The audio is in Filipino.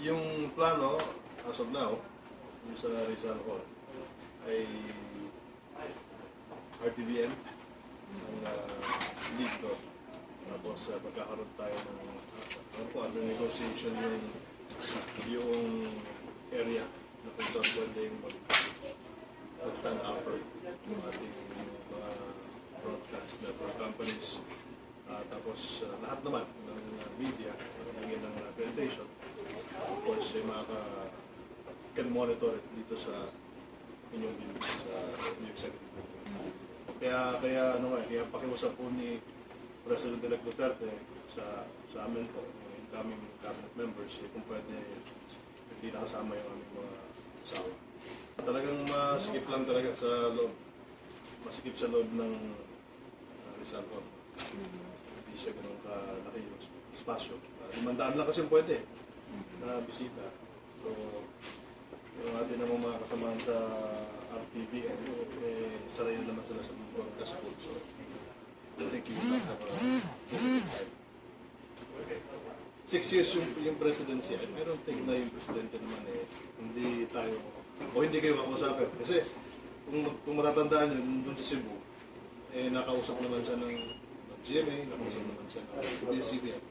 Yung plano, as of now, yung sa Rizal Hall, ay RTVM ang lead to. Tapos magkakaroon tayo ng under negotiation yung area na kung saan pwedeng mag-stand upper yung ating mga broadcast network companies. Tapos lahat naman ng media, hingin ng accreditation, of course, can monitor it dito sa inyong sa executive. Kaya pakiusap po ni President-elect Duterte sa amin po, yung incoming cabinet members, kung pwede hindi nakasama yung aming mga asawa. Talagang masikip lang talaga sa loob. Masikip sa loob ng Rizal Hall. Hindi siya ganun kalaki yung espasyo. 500 lang kasi pwede na bisita. So, yung atin namang mga kasamahan sa RTV, saray naman sila sa broadcast school. So, I think you will not have a time. Okay. 6 years yung presidency. I don't think na yung presidente naman hindi tayo, o hindi kayo kakausapin. Kasi, kung matatandaan nyo, dun sa Cebu, nakausap naman siya ng GMA, nakausap naman siya ng PBCBN.